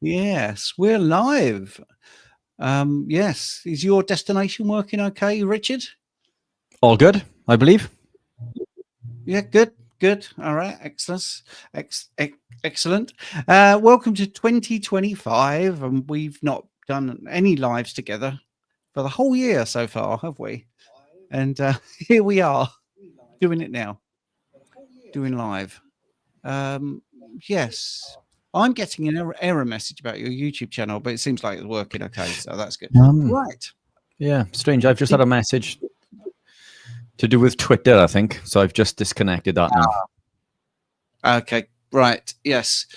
Yes, we're live. Yes, is your destination working okay, Richard? All good, I believe. Yeah, good. All right, excellent. Welcome to 2025, and we've not done any lives together for the whole year so far, have we? And here we are doing it now, doing live. Um, yes, I'm getting an error message about your YouTube channel, but it seems like it's working okay, so that's good. Right. Yeah, strange. I've just had a message to do with Twitter, I think. So I've just disconnected that now. Okay, right. Yes.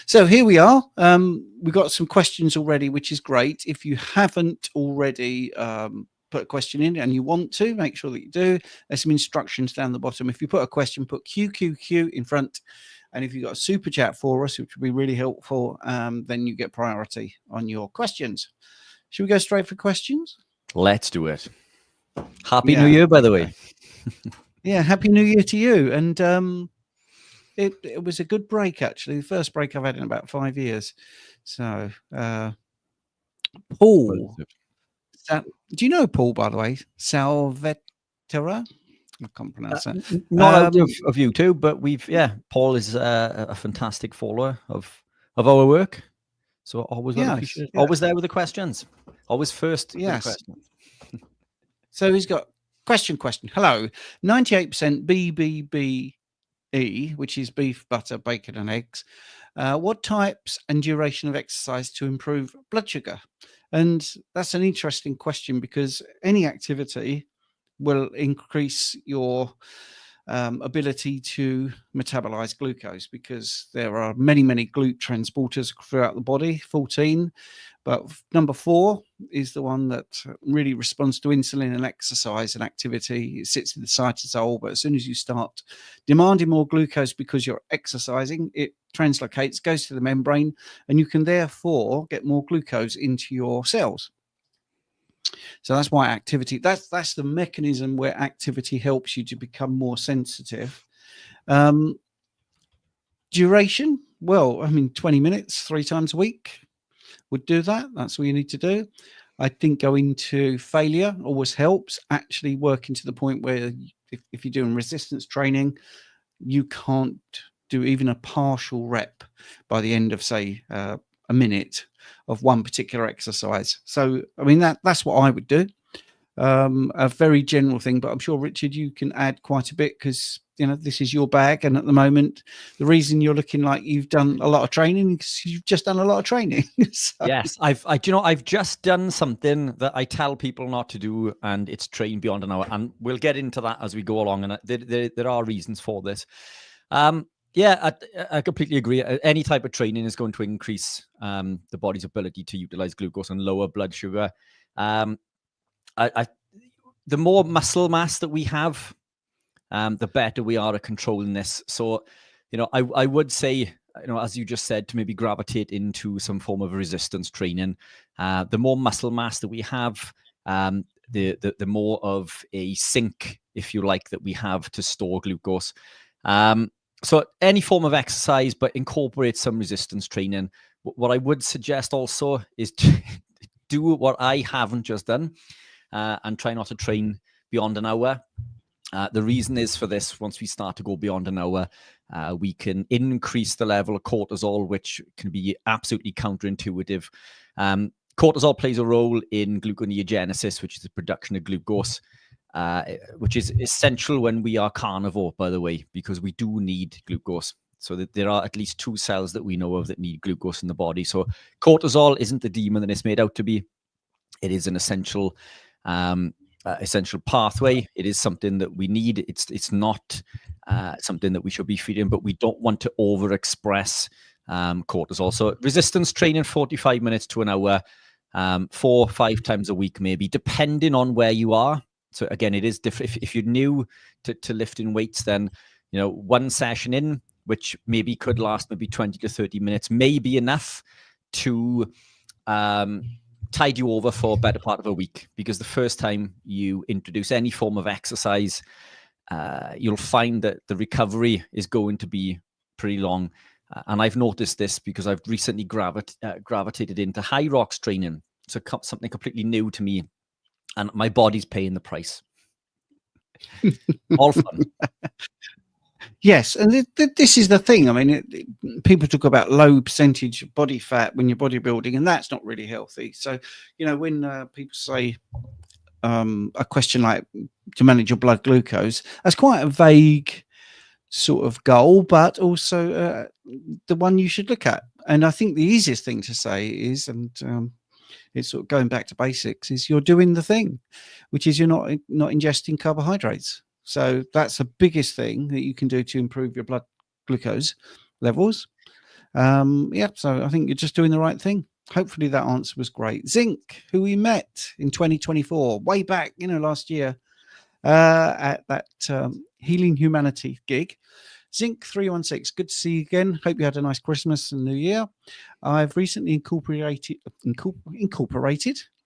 So here we are. We've got some questions already, which is great. If you haven't already put a question in and you want to, make sure that you do. There's some instructions down the bottom. If you put a question, put QQQ in front. And if you've got a super chat for us, which would be really helpful, then you get priority on your questions. Should we go straight for questions? Let's do it. Happy New Year, by the way. Yeah, Happy New Year to you. And it was a good break, actually. The first break I've had in about 5 years. So, Paul, do you know Paul, by the way? Salvetera? I can't pronounce that. Not out of YouTube, but Paul is a fantastic follower of our work. So always appreciate it. Always there with the questions. Always first with the questions. So he's got question. Hello, 98% BBBE, which is beef, butter, bacon, and eggs. What types and duration of exercise to improve blood sugar? And that's an interesting question because any activity will increase your ability to metabolize glucose, because there are many GLUT transporters throughout the body, 14. But number 4 is the one that really responds to insulin and exercise and activity. It sits in the cytosol, but as soon as you start demanding more glucose because you're exercising, it translocates, goes to the membrane, and you can therefore get more glucose into your cells. So that's why activity, that's the mechanism where activity helps you to become more sensitive. Duration, well, I mean, 20 minutes, 3 times a week would do that. That's all you need to do. I think going to failure always helps. Actually working to the point where if you're doing resistance training, you can't do even a partial rep by the end of, say, a minute of one particular exercise. So, I mean, that's what I would do. A very general thing, but I'm sure, Richard, you can add quite a bit because, this is your bag. And at the moment, the reason you're looking like you've done a lot of training is you've just done a lot of training. So. Yes, I've just done something that I tell people not to do, and it's train beyond an hour. And we'll get into that as we go along. And there are reasons for this. Yeah, I completely agree. Any type of training is going to increase the body's ability to utilize glucose and lower blood sugar. The more muscle mass that we have, the better we are at controlling this. So, I would say, as you just said, to maybe gravitate into some form of resistance training. The more muscle mass that we have, the more of a sink, if you like, that we have to store glucose. So any form of exercise, but incorporate some resistance training. What I would suggest also is to do what I haven't just done, and try not to train beyond an hour. The reason is for this: once we start to go beyond an hour, we can increase the level of cortisol, which can be absolutely counterintuitive. Cortisol plays a role in gluconeogenesis, which is the production of glucose, which is essential when we are carnivore, by the way, because we do need glucose. So that there are at least 2 cells that we know of that need glucose in the body. So cortisol isn't the demon that it's made out to be. It is an essential pathway. It is something that we need. It's not something that we should be feeding, but we don't want to overexpress cortisol. So resistance training, 45 minutes to an hour, 4 or 5 times a week, maybe, depending on where you are. So again, it is different. If you're new to lifting weights, then, one session in, which maybe could last maybe 20 to 30 minutes, may be enough to tide you over for a better part of a week. Because the first time you introduce any form of exercise, you'll find that the recovery is going to be pretty long. And I've noticed this because I've recently gravitated into high rocks training. So something completely new to me, and my body's paying the price. All fun. Yes, and this is the thing. I mean, people talk about low percentage body fat when you're bodybuilding, and that's not really healthy. So, when people say a question like to manage your blood glucose, that's quite a vague sort of goal, but also the one you should look at. And I think the easiest thing to say is, and it's sort of going back to basics, is you're doing the thing, which is you're not ingesting carbohydrates. So that's the biggest thing that you can do to improve your blood glucose levels. So I think you're just doing the right thing. Hopefully that answer was great. Zinc, who we met in 2024, way back, last year, at that Healing Humanity gig. Zinc 316, good to see you again. Hope you had a nice Christmas and New Year. I've recently incorporated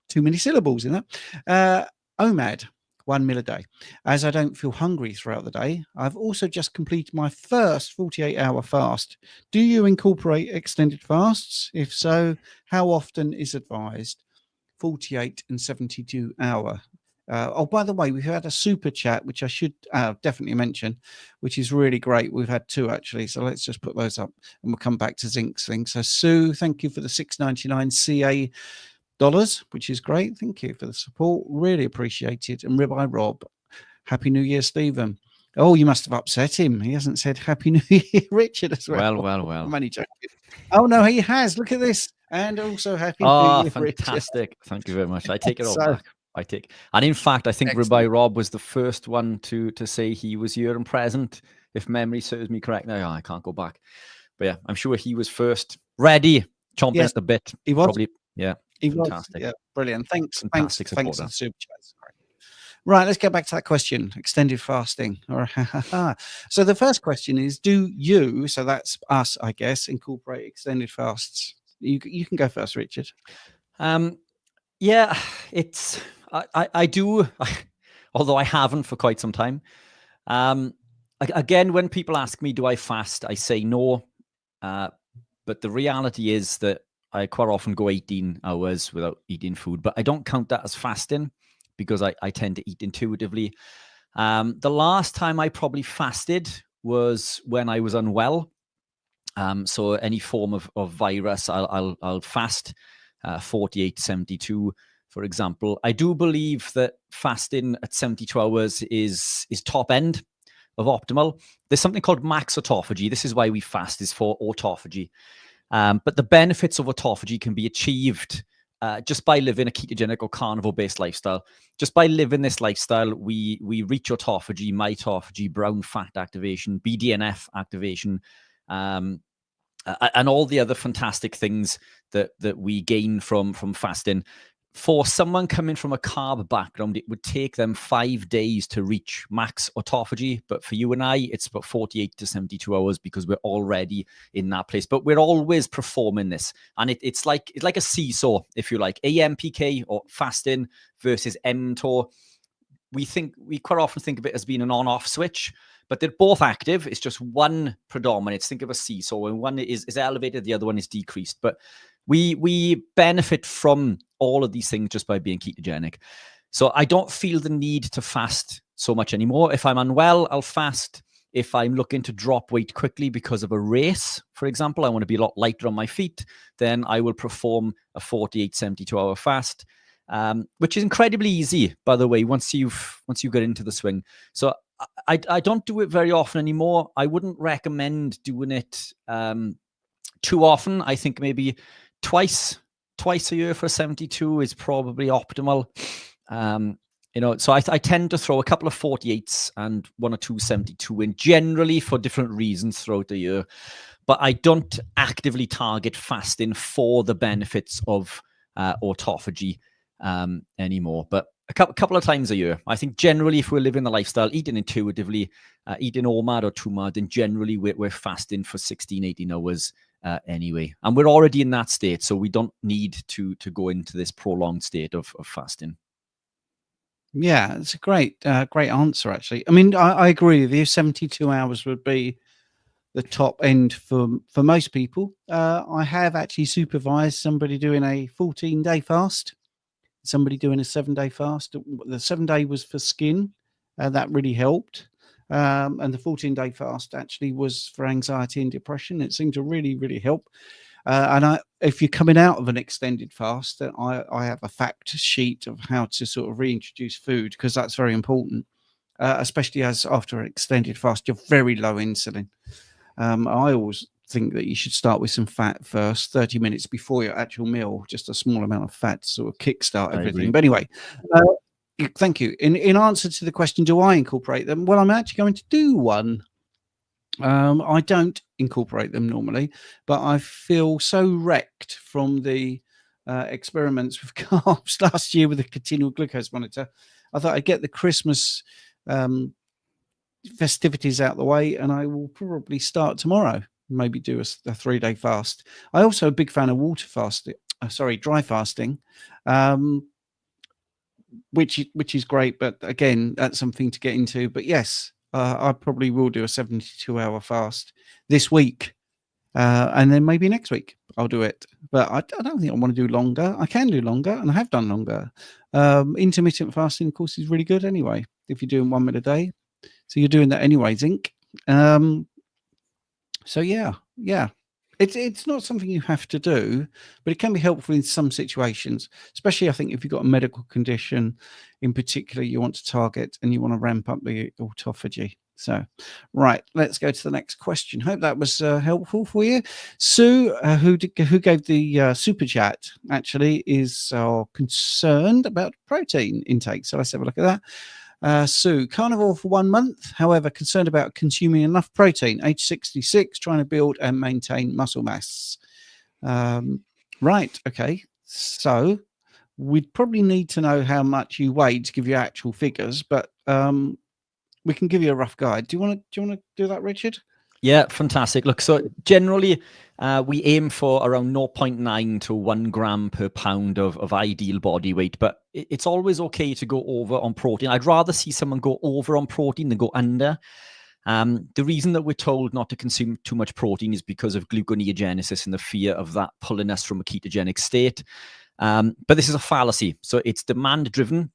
too many syllables in that. OMAD, 1 meal a day, as I don't feel hungry throughout the day. I've also just completed my first 48-hour fast. Do you incorporate extended fasts? If so, how often is advised? 48 and 72 hour. By the way, we've had a super chat, which I should definitely mention, which is really great. We've had 2 actually, so let's just put those up, and we'll come back to Zinc's thing. So Sue, thank you for the $6.99 CA dollars, which is great. Thank you for the support, really appreciated. And Ribeye Rob, Happy New Year, Stephen. Oh, you must have upset him. He hasn't said Happy New Year, Richard, as well. Well. I'm only joking. Oh no, he has. Look at this, and also Happy New Year, fantastic! Richard. Thank you very much. I take it all back. And in fact, I think Ribeye Rob was the first one to say he was here and present, if memory serves me correct. Now I can't go back, but yeah, I'm sure he was first, ready, chomping at the bit. He was. Probably, yeah. He fantastic. was. Yeah, brilliant. Thanks for the super chats. Right, let's get back to that question. Extended fasting. So the first question is, do you, so that's us, I guess, incorporate extended fasts? You can go first, Richard. Yeah, I do, although I haven't for quite some time. Again, when people ask me, do I fast? I say no. But the reality is that I quite often go 18 hours without eating food, but I don't count that as fasting because I tend to eat intuitively. The last time I probably fasted was when I was unwell. So any form of virus, I'll fast 48, 72, for example. I do believe that fasting at 72 hours is top end of optimal. There's something called max autophagy. This is why we fast, is for autophagy. But the benefits of autophagy can be achieved just by living a ketogenic or carnivore-based lifestyle. Just by living this lifestyle, we reach autophagy, mitophagy, brown fat activation, BDNF activation, and all the other fantastic things that we gain from fasting. For someone coming from a carb background, it would take them 5 days to reach max autophagy. But for you and I, it's about 48 to 72 hours because we're already in that place. But we're always performing this. And it's like a seesaw, if you like. AMPK, or fasting, versus mTOR. We quite often think of it as being an on-off switch, but they're both active. It's just one predominates. Think of a seesaw, and one is elevated, the other one is decreased. But we benefit from all of these things just by being ketogenic. So I don't feel the need to fast so much anymore. If I'm unwell, I'll fast. If I'm looking to drop weight quickly because of a race, for example, I want to be a lot lighter on my feet, then I will perform a 48, 72-hour fast, which is incredibly easy, by the way, once you get into the swing. So I don't do it very often anymore. I wouldn't recommend doing it too often. I think maybe twice a year for 72 is probably optimal. So I tend to throw a couple of 48s and 1 or 2 72 in, generally for different reasons throughout the year. But I don't actively target fasting for the benefits of autophagy anymore. But a couple of times a year. I think generally, if we're living the lifestyle, eating intuitively, eating OMAD or TUMAD, then generally we're fasting for 16, 18 hours anyway. And we're already in that state, so we don't need to go into this prolonged state of fasting. Yeah, it's a great answer, actually. I mean, I agree with you. 72 hours would be the top end for most people. I have actually supervised somebody doing a 14-day fast, somebody doing a 7-day fast. The 7-day was for skin, that really helped. And the 14-day fast actually was for anxiety and depression. It seemed to really, really help. And if you're coming out of an extended fast, then I have a fact sheet of how to sort of reintroduce food, because that's very important, especially as after an extended fast, you're very low insulin. I always think that you should start with some fat first, 30 minutes before your actual meal, just a small amount of fat to sort of kickstart everything. But anyway, thank you. In answer to the question, do I incorporate them? Well, I'm actually going to do one. I don't incorporate them normally, but I feel so wrecked from the experiments with carbs last year with the continual glucose monitor. I thought I'd get the Christmas festivities out the way, and I will probably start tomorrow, maybe do a 3-day fast. I also a big fan of water fasting, dry fasting, which is great, but again, that's something to get into. But yes, I probably will do a 72-hour fast this week, and then maybe next week I'll do it. But I don't think I want to do longer. I can do longer, and I have done longer. Intermittent fasting, of course, is really good anyway, if you're doing 1 meal a day. So you're doing that anyway, Zinc. So yeah. It's not something you have to do, but it can be helpful in some situations, especially I think if you've got a medical condition in particular you want to target and you want to ramp up the autophagy. So, right, let's go to the next question. Hope that was helpful for you. Sue, who gave the super chat, actually is concerned about protein intake. So let's have a look at that. Sue, carnivore for 1 month, however, concerned about consuming enough protein, age 66, trying to build and maintain muscle mass. Right, okay. So we'd probably need to know how much you weigh to give you actual figures, but we can give you a rough guide. Do you want to do that, Richard? Yeah, fantastic. Look, so generally we aim for around 0.9 to 1 gram per pound of ideal body weight, but it's always okay to go over on protein. I'd rather see someone go over on protein than go under. The reason that we're told not to consume too much protein is because of gluconeogenesis and the fear of that pulling us from a ketogenic state. But this is a fallacy. So it's demand driven.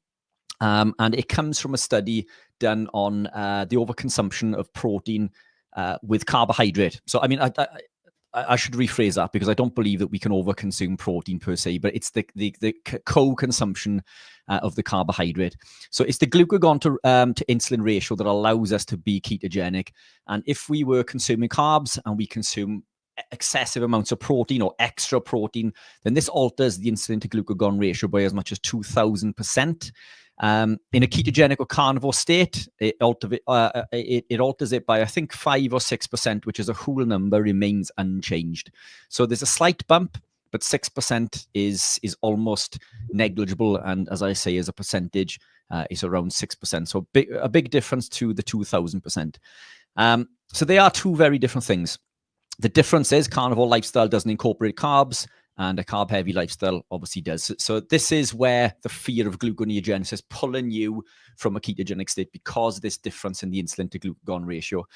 And it comes from a study done on the overconsumption of protein with carbohydrate. So, I mean, I should rephrase that because I don't believe that we can overconsume protein per se, but it's the co-consumption of the carbohydrate. So it's the glucagon to insulin ratio that allows us to be ketogenic. And if we were consuming carbs and we consume excessive amounts of protein or extra protein, then this alters the insulin to glucagon ratio by as much as 2,000%. In a ketogenic or carnivore state, it alters it by, I think, 5 or 6%, which is a whole number, remains unchanged. So there's a slight bump, but 6% is almost negligible. And as I say, as a percentage, it's around 6%. So a big difference to the 2,000%. So they are two very different things. The difference is carnivore lifestyle doesn't incorporate carbs, and a carb-heavy lifestyle obviously does. So this is where the fear of gluconeogenesis pulling you from a ketogenic state, because of this difference in the insulin to glucagon ratio.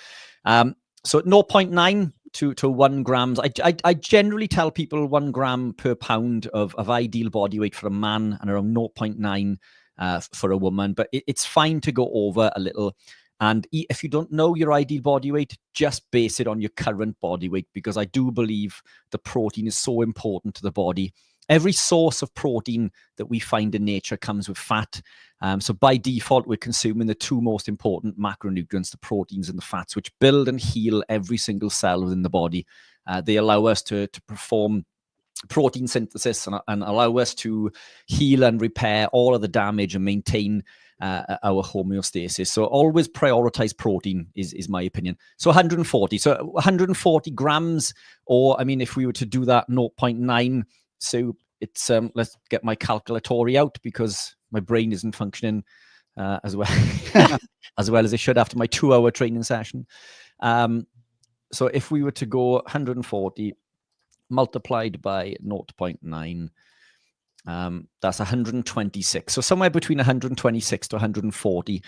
So 0.9 to 1 grams. I generally tell people 1 gram per pound of ideal body weight for a man and around 0.9 for a woman. But it's fine to go over a little. And if you don't know your ideal body weight, just base it on your current body weight, because I do believe the protein is so important to the body. Every source of protein that we find in nature comes with fat. So by default, we're consuming the two most important macronutrients, the proteins and the fats, which build and heal every single cell within the body. They allow us to perform protein synthesis and allow us to heal and repair all of the damage and maintain our homeostasis. So always prioritize protein is my opinion. So 140. So 140 grams, or I mean, if we were to do that 0.9, so it's let's get my calculatory out because my brain isn't functioning as well as well as it should after my 2-hour training session. So if we were to go 140 multiplied by 0.9, that's 126. So somewhere between 126 to 140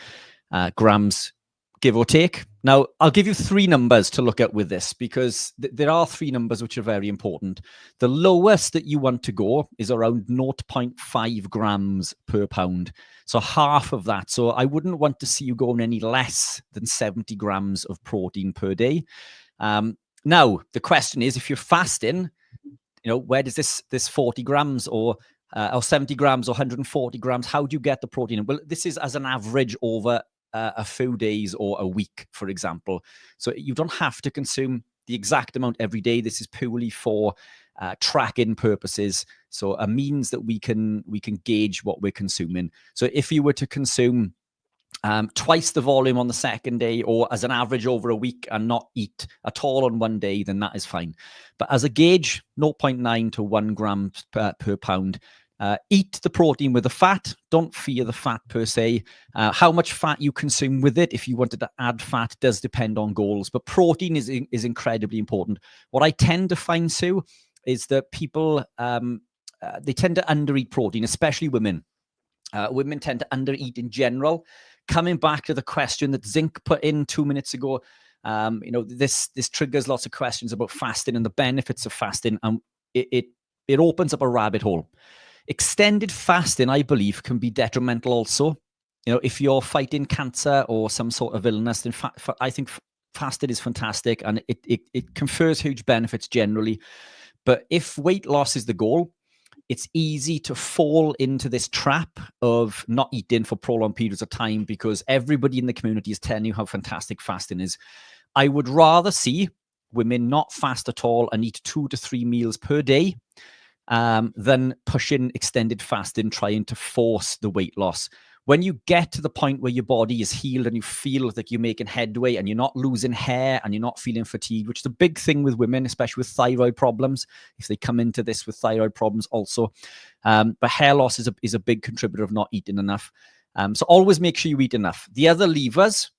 grams, give or take. Now, I'll give you 3 numbers to look at with this, because there are 3 numbers which are very important. The lowest that you want to go is around 0.5 grams per pound. So half of that. So I wouldn't want to see you going any less than 70 grams of protein per day. Now, the question is, if you're fasting, where does this 40 grams or 70 grams or 140 grams, how do you get the protein? Well, this is as an average over a few days or a week, for example. So you don't have to consume the exact amount every day. This is purely for tracking purposes. So a means that we can gauge what we're consuming. So if you were to consume twice the volume on the second day, or as an average over a week, and not eat at all on one day, then that is fine. But as a gauge, 0.9 to 1 gram per pound. Eat the protein with the fat. Don't fear the fat per se. How much fat you consume with it, if you wanted to add fat, does depend on goals. But protein is incredibly important. What I tend to find, Sue, is that people, they tend to undereat protein, especially women. Women tend to undereat in general. Coming back to the question that Zinc put in 2 minutes ago, this triggers lots of questions about fasting and the benefits of fasting, and it opens up a rabbit hole. Extended fasting, I believe, can be detrimental also. If you're fighting cancer or some sort of illness, then I think fasting is fantastic, and it confers huge benefits generally. But if weight loss is the goal, it's easy to fall into this trap of not eating for prolonged periods of time, because everybody in the community is telling you how fantastic fasting is. I would rather see women not fast at all and eat 2 to 3 meals per day than pushing extended fasting, trying to force the weight loss. When you get to the point where your body is healed and you feel like you're making headway and you're not losing hair and you're not feeling fatigued, which is a big thing with women, especially with thyroid problems, if they come into this with thyroid problems also. But hair loss is a big contributor of not eating enough. So always make sure you eat enough. The other levers,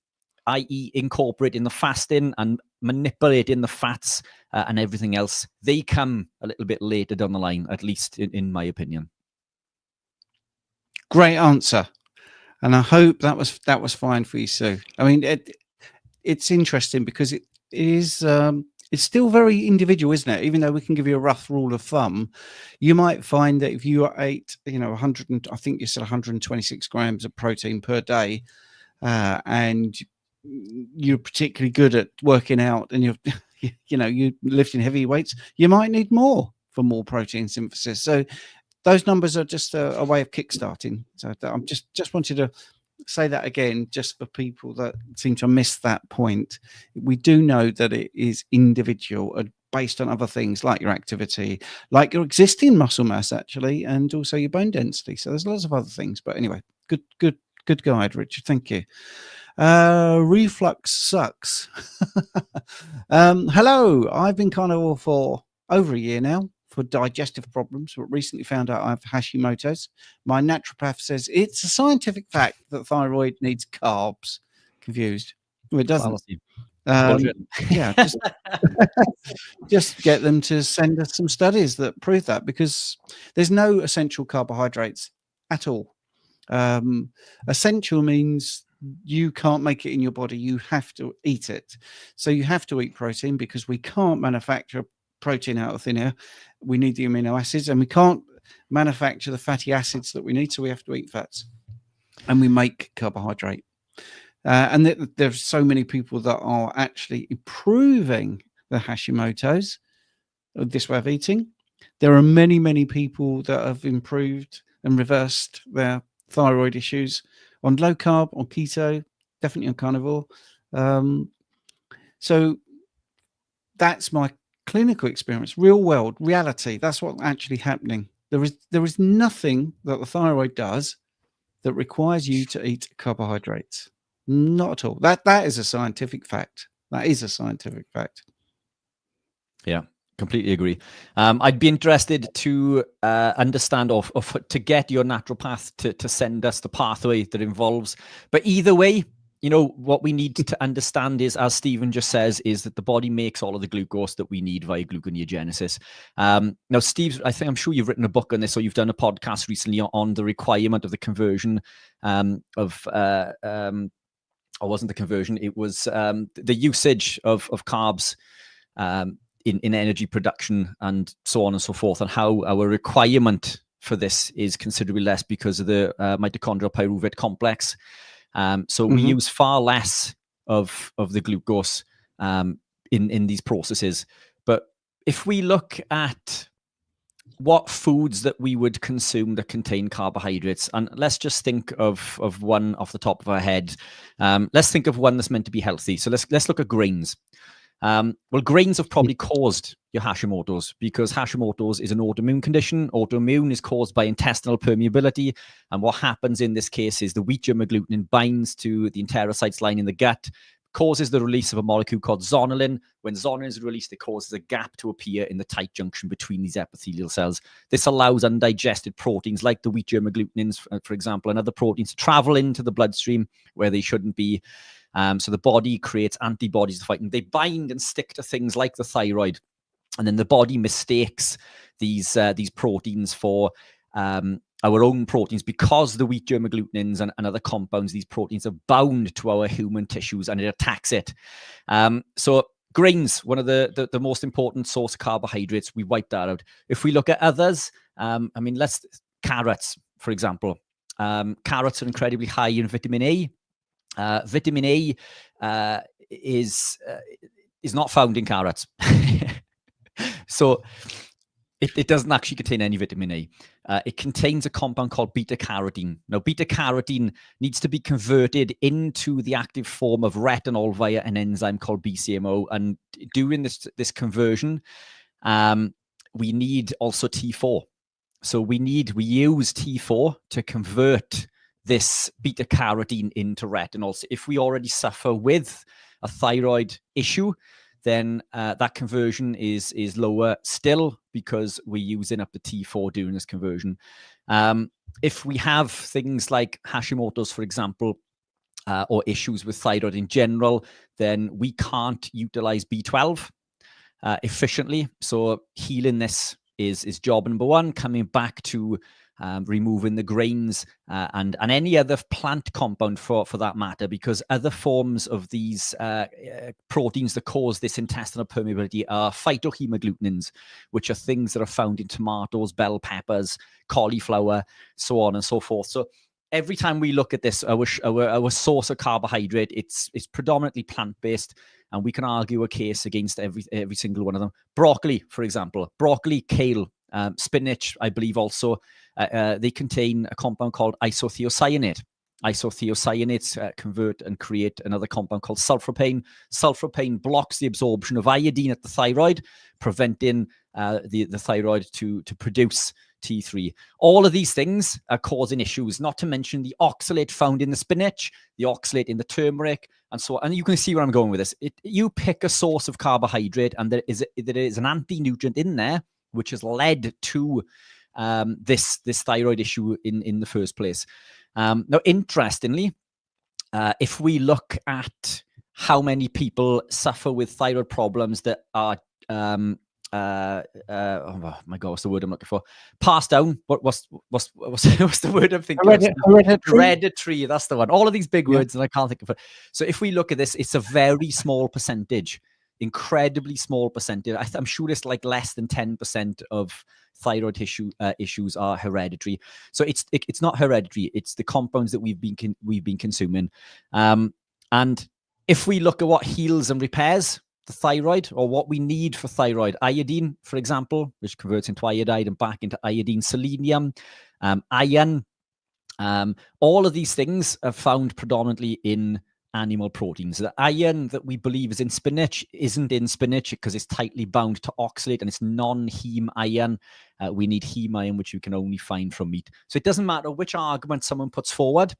i.e. incorporating the fasting and manipulating the fats and everything else, they come a little bit later down the line, at least in my opinion. Great answer. And I hope that was fine for you, Sue. I mean, it's interesting because it is it's still very individual, isn't it? Even though we can give you a rough rule of thumb, you might find that if you ate, 100, I think you said 126 grams of protein per day, and you're particularly good at working out, and you're lifting heavy weights, you might need more for more protein synthesis. So those numbers are just a way of kickstarting. So I'm just wanted to say that again, just for people that seem to miss that point. We do know that it is individual and based on other things like your activity, like your existing muscle mass, actually, and also your bone density. So there's lots of other things. But anyway, good guide, Richard. Thank you. Reflux sucks. Hello, I've been carnivore for over a year now for digestive problems, but recently found out I have Hashimoto's. My naturopath says it's a scientific fact that thyroid needs carbs. Confused? Well, it doesn't. Yeah, just get them to send us some studies that prove that, because there's no essential carbohydrates at all. Essential means you can't make it in your body, you have to eat it. So you have to eat protein, because we can't manufacture protein out of thin air. We need the amino acids, and we can't manufacture the fatty acids that we need, so we have to eat fats, and we make carbohydrate. And there's so many people that are actually improving the Hashimoto's, this way of eating. There are many people that have improved and reversed their thyroid issues on low carb, on keto, definitely on carnivore. So that's my clinical experience, real world reality. That's what's actually happening. There is nothing that the thyroid does that requires you to eat carbohydrates. Not at all. That is a scientific fact. That is a scientific fact. Yeah, completely agree. I'd be interested to understand or to get your naturopath to send us the pathway that involves. But either way, what we need to understand is, as Stephen just says, is that the body makes all of the glucose that we need via gluconeogenesis. Now, Steve, I'm sure you've written a book on this, or you've done a podcast recently on the requirement of the conversion of or wasn't the conversion, it was the usage of carbs in energy production and so on and so forth, and how our requirement for this is considerably less because of the mitochondrial pyruvate complex. So we use far less of the glucose in these processes. But if we look at what foods that we would consume that contain carbohydrates, and let's just think of one off the top of our head. Let's think of one that's meant to be healthy. So let's look at grains. Well, grains have probably caused your Hashimoto's, because Hashimoto's is an autoimmune condition. Autoimmune is caused by intestinal permeability. And what happens in this case is the wheat germ agglutinin binds to the enterocytes lining the gut, causes the release of a molecule called zonulin. When zonulin is released, it causes a gap to appear in the tight junction between these epithelial cells. This allows undigested proteins like the wheat germ agglutinins, for example, and other proteins to travel into the bloodstream where they shouldn't be. So the body creates antibodies to fight, and they bind and stick to things like the thyroid. And then the body mistakes these proteins for our own proteins, because the wheat germ agglutinins and other compounds, these proteins are bound to our human tissues and it attacks it. So grains, one of the most important source of carbohydrates, we wipe that out. If we look at others, carrots, for example. Carrots are incredibly high in vitamin A. Vitamin A is not found in carrots. So it doesn't actually contain any vitamin A. It contains a compound called beta-carotene. Now, beta-carotene needs to be converted into the active form of retinol via an enzyme called BCMO. And during this conversion, we need also T4. So we use T4 to convert this beta-carotene into retinol. So if we already suffer with a thyroid issue, then that conversion is lower still, because we're using up the T4 during this conversion. If we have things like Hashimoto's, for example, or issues with thyroid in general, then we can't utilize B12 efficiently. So healing this is job number one, coming back to removing the grains and any other plant compound for that matter, because other forms of these proteins that cause this intestinal permeability are phytohemagglutinins, which are things that are found in tomatoes, bell peppers, cauliflower, so on and so forth. So every time we look at this, our source of carbohydrate, it's predominantly plant-based, and we can argue a case against every single one of them. Broccoli, for example, kale, spinach, I believe also, they contain a compound called isothiocyanate. Isothiocyanates convert and create another compound called sulforaphane. Sulforaphane blocks the absorption of iodine at the thyroid, preventing the thyroid to produce T3. All of these things are causing issues, not to mention the oxalate found in the spinach, the oxalate in the turmeric, and so on. And you can see where I'm going with this. You pick a source of carbohydrate, and there is an anti-nutrient in there, which has led to this thyroid issue in the first place. Now, interestingly, if we look at how many people suffer with thyroid problems that are oh my god, what's the word I'm looking for? Passed down. What's the word I'm thinking? Hereditary. That's the one. All of these big words, and I can't think of it. So if we look at this, it's a very small percentage, incredibly small percentage. I'm sure it's like less than 10% of thyroid issues are hereditary. So it's not hereditary. It's the compounds that we've been consuming. And if we look at what heals and repairs the thyroid, or what we need for thyroid, iodine, for example, which converts into iodide and back into iodine, selenium, iron, all of these things are found predominantly in animal proteins. The iron that we believe is in spinach isn't in spinach because it's tightly bound to oxalate, and it's non-heme iron. We need heme iron, which you can only find from meat. So it doesn't matter which argument someone puts forward.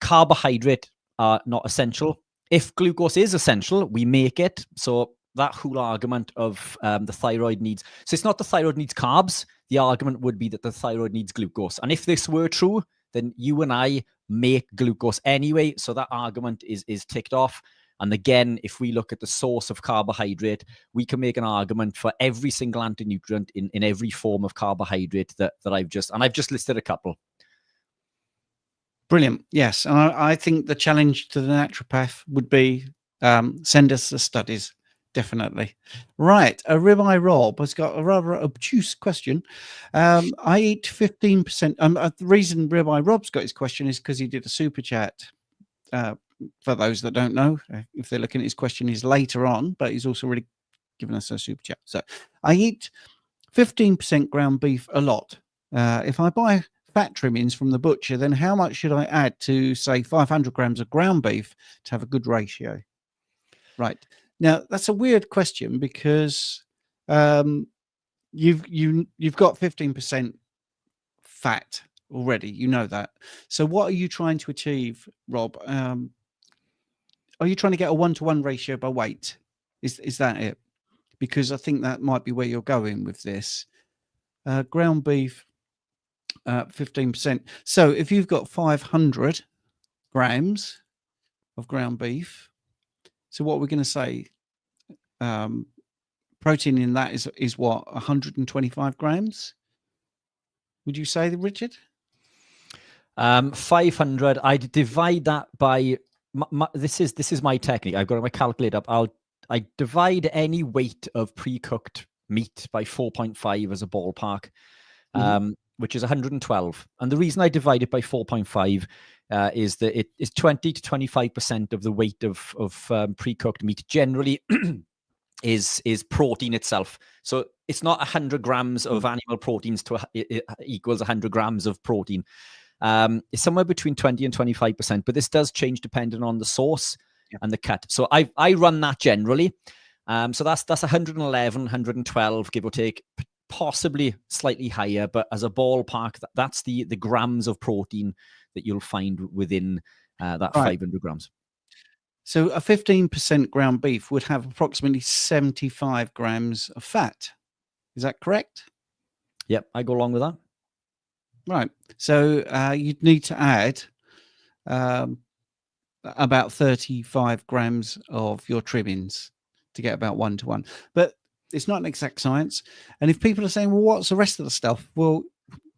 Carbohydrate are not essential. If glucose is essential, we make it. So that whole argument of the thyroid needs, so it's not the thyroid needs carbs. The argument would be that the thyroid needs glucose. And if this were true, then you and I make glucose anyway. So that argument is ticked off. And again, if we look at the source of carbohydrate, we can make an argument for every single antinutrient in every form of carbohydrate that I've just listed a couple. Brilliant. Yes. And I think the challenge to the naturopath would be send us the studies. Definitely. Right. A Ribeye Rob has got a rather obtuse question. I eat 15%. The reason Ribeye Rob's got his question is because he did a super chat. For those that don't know, if they're looking at his question, is later on, but he's also really given us a super chat. So I eat 15% ground beef a lot. If I buy fat trimmings from the butcher, then how much should I add to, say, 500 grams of ground beef to have a good ratio? Right. Now, that's a weird question because you've got 15% fat already. You know that. So what are you trying to achieve, Rob? Are you trying to get a 1-to-1 ratio by weight? Is that it? Because I think that might be where you're going with this. Ground beef, 15%. So if you've got 500 grams of ground beef, so what we're going to say, protein in that is what, 125 grams? Would you say, Richard? 500. I'd divide that by this is my technique. I've got my calculator up. I divide any weight of pre-cooked meat by 4.5 as a ballpark, which is 112. And the reason I divide it by 4.5 is that it is 20 to 25% of the weight of pre-cooked meat generally is protein itself. So it's not 100 grams of animal proteins equals 100 grams of protein. It's somewhere between 20 and 25%, but this does change depending on the source and the cut. So I run that generally. So that's 111, 112, give or take, possibly slightly higher, but as a ballpark, that's the grams of protein that you'll find within that 500 grams. So a 15% ground beef would have approximately 75 grams of fat. Is that correct? Yep, I go along with that. Right. So you'd need to add about 35 grams of your trimmings to get about 1-to-1. But it's not an exact science. And if people are saying, well, what's the rest of the stuff? Well,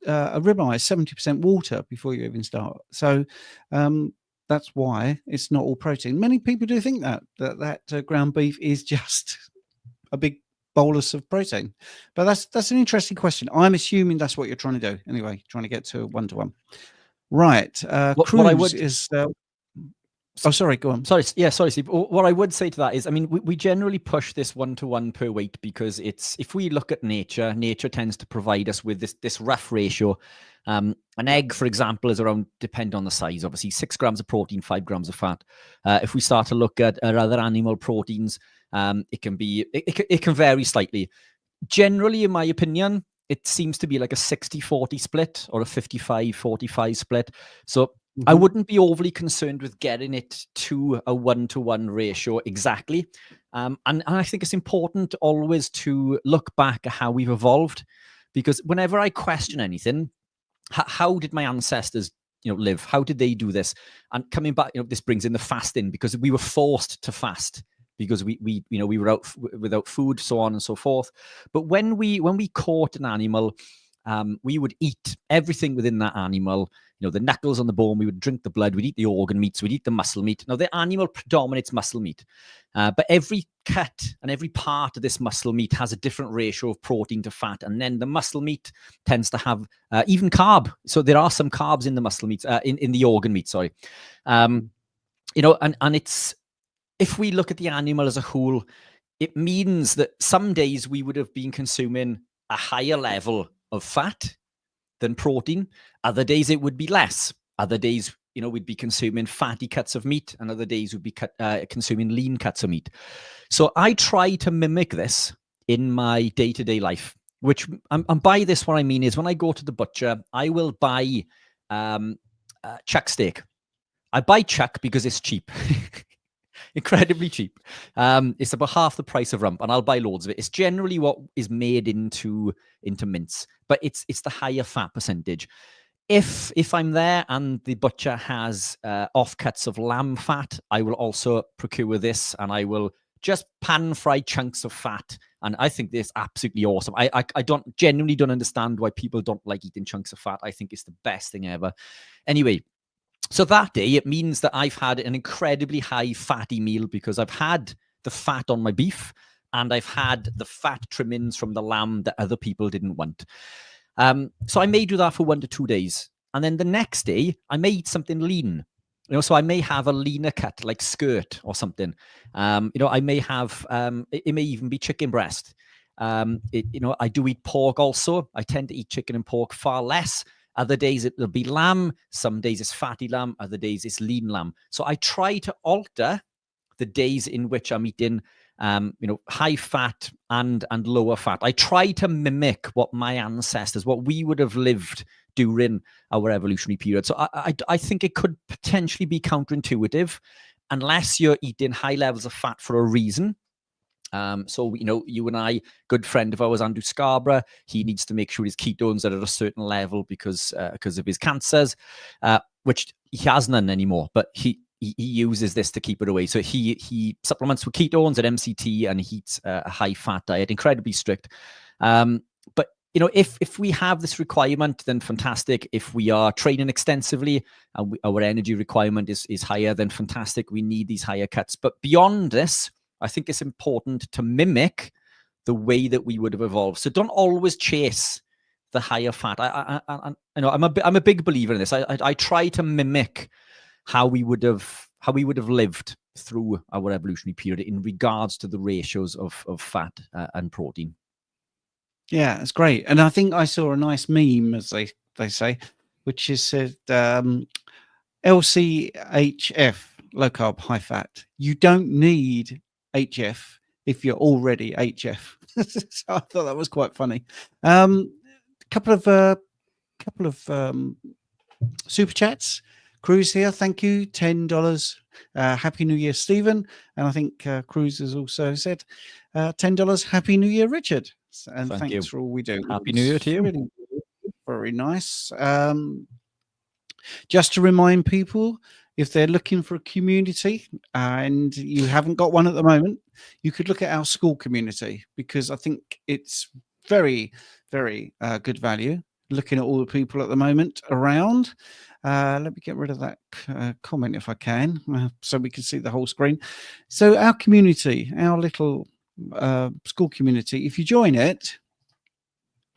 a ribeye is 70% water before you even start. So that's why it's not all protein. Many people do think that ground beef is just a big bolus of protein, but that's an interesting question. I'm assuming that's what you're trying to do anyway, trying to get to a 1-to-1. Right. Cruz is oh, sorry, go on. Sorry, Steve. What I would say to that is, I mean, we generally push this 1-to-1 per weight because if we look at nature tends to provide us with this rough ratio. An egg, for example, is around, depend on the size, obviously, 6 grams of protein, 5 grams of fat. If we start to look at other animal proteins, it can vary slightly. Generally, in my opinion, it seems to be like a 60-40 split or a 55-45 split. So I wouldn't be overly concerned with getting it to a 1-to-1 ratio exactly. And I think it's important always to look back at how we've evolved, because whenever I question anything, how did my ancestors live? How did they do this? And coming back, this brings in the fasting, because we were forced to fast because we were out without food, so on and so forth. But when we caught an animal, we would eat everything within that animal. The knuckles on the bone, we would drink the blood, we'd eat the organ meats, we'd eat the muscle meat. Now, the animal predominates muscle meat, but every cut and every part of this muscle meat has a different ratio of protein to fat. And then the muscle meat tends to have even carb. So there are some carbs in the muscle meat, in the organ meat, sorry. And it's, if we look at the animal as a whole, it means that some days we would have been consuming a higher level of fat than protein. Other days it would be less. Other days, we'd be consuming fatty cuts of meat, and other days we'd be consuming lean cuts of meat. So I try to mimic this in my day-to-day life, which, and by this what I mean is, when I go to the butcher, I will buy chuck steak. I buy chuck because it's cheap. Incredibly cheap. It's about half the price of rump, and I'll buy loads of it. It's generally what is made into mince, but it's the higher fat percentage. If I'm there and the butcher has offcuts of lamb fat, I will also procure this, and I will just pan fry chunks of fat. And I think this is absolutely awesome. I genuinely don't understand why people don't like eating chunks of fat. I think it's the best thing ever. Anyway, So that day, it means that I've had an incredibly high fatty meal because I've had the fat on my beef and I've had the fat trimmings from the lamb that other people didn't want. So I may do that for 1 to 2 days. And then the next day, I may eat something lean. So I may have a leaner cut, like skirt or something. I may have, it may even be chicken breast. I do eat pork also. I tend to eat chicken and pork far less. Other days it'll be lamb. Some days it's fatty lamb. Other days it's lean lamb. So I try to alter the days in which I'm eating, high fat and lower fat. I try to mimic what my ancestors, what we would have lived during our evolutionary period. So I think it could potentially be counterintuitive unless you're eating high levels of fat for a reason. So, you and I, good friend of ours, Andrew Scarborough, he needs to make sure his ketones are at a certain level because of his cancers, which he has none anymore, but he uses this to keep it away. So he supplements with ketones at MCT and he eats a high fat diet, incredibly strict. But if we have this requirement, then fantastic. If we are training extensively and our energy requirement is higher, then fantastic. We need these higher cuts. But beyond this, I think it's important to mimic the way that we would have evolved. So don't always chase the higher fat. I'm a big believer in this. I try to mimic how we would have lived through our evolutionary period in regards to the ratios of fat and protein. Yeah, that's great. And I think I saw a nice meme, as they say, which is said LCHF, low carb, high fat. You don't need HF if you're already HF. So I thought that was quite funny. Couple of super chats. Cruz here, thank you, $10. Happy New Year, Stephen. And I think Cruz has also said $10. Happy New Year, Richard. And Thank thanks you. for all we do. Happy New Year to you. Really, very nice. Just to remind people, if they're looking for a community and you haven't got one at the moment, you could look at our school community, because I think it's very, very good value. Looking at all the people at the moment around. Let me get rid of that comment if I can, so we can see the whole screen. So our community, our little school community, if you join it,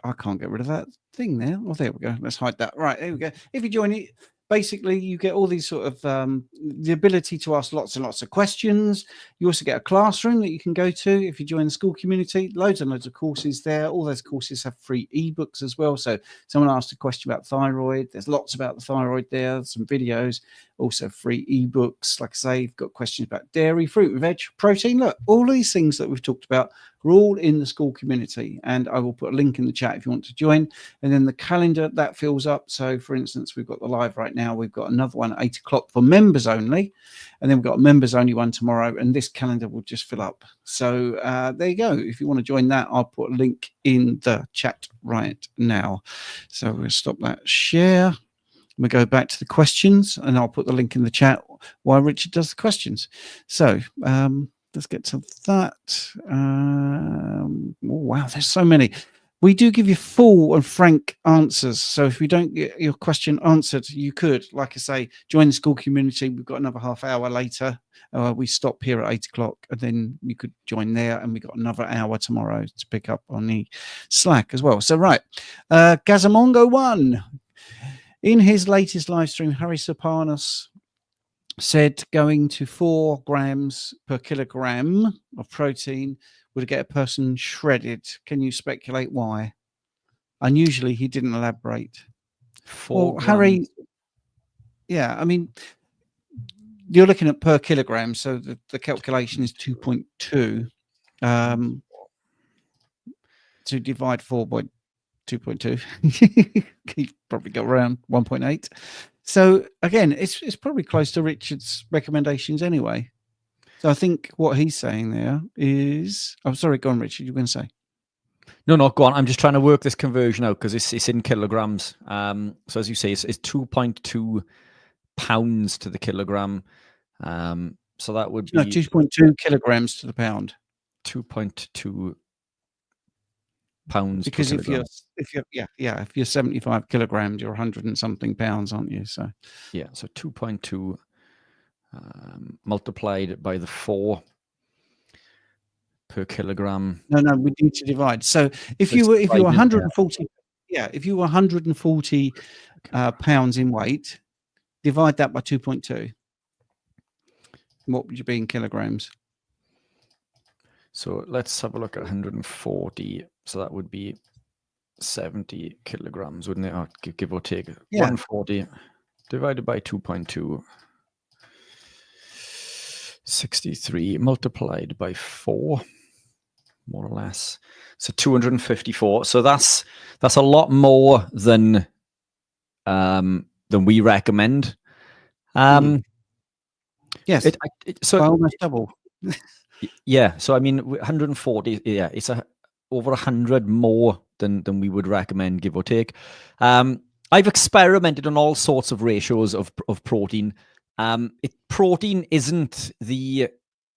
I can't get rid of that thing there. Oh, there we go. Let's hide that. Right, there we go. If you join it, basically you get all these sort of the ability to ask lots and lots of questions. You also get a classroom that you can go to if you join the school community. Loads and loads of courses there. All those courses have free ebooks as well. So someone asked a question about thyroid, there's lots about the thyroid there, some videos, also free ebooks. Like I say, you've got questions about dairy, fruit and veg, protein. Look, all these things that we've talked about are all in the school community, and I will put a link in the chat if you want to join. And then the calendar that fills up. So for instance, we've got the live right now. We've got another one at 8 o'clock for members only, and then we've got a members only one tomorrow, and this calendar will just fill up. So there you go. If you want to join that, I'll put a link in the chat right now. So we'll stop that share. We go back to the questions, and I'll put the link in the chat while Richard does the questions. So let's get to that. Oh, wow, there's so many. We do give you full and frank answers. So if we don't get your question answered, you could, like I say, join the school community. We've got another half hour later. We stop here at 8 o'clock, and then you could join there. And we've got another hour tomorrow to pick up on the Slack as well. So, right. Gazamongo 1. In his latest live stream, Harry Sopanos said going to 4 grams per kilogram of protein would get a person shredded. Can you speculate why? Unusually, he didn't elaborate. 4 grams. Harry, yeah, I mean, you're looking at per kilogram, so the calculation is 2.2. To divide 4 by 2.2, he's probably got around 1.8. So again, it's probably close to Richard's recommendations anyway. So I think what he's saying there is, I'm sorry, go on, Richard, you're going to say. No, go on. I'm just trying to work this conversion out because it's in kilograms. So as you say, it's 2.2 pounds to the kilogram. So that would be 2.2 kilograms to the pound. 2.2 pounds Because per if kilogram. if you're 75 kilograms, you're 100 and something pounds, aren't you? So yeah, so 2.2 multiplied by the 4 per kilogram. no, we need to divide. So if you It's were divided, 140, if you were 140 pounds in weight, divide that by 2.2. What would you be in kilograms? So let's have a look at 140. So that would be 70 kilograms, wouldn't it? Oh, give or take. Yeah. 140 divided by 2.2. 63 multiplied by 4, more or less. So 254. So that's a lot more than we recommend. Yes. So almost double. Yeah. So I mean, 140. Yeah, it's over 100 more than we would recommend, give or take. I've experimented on all sorts of ratios of protein. Protein isn't the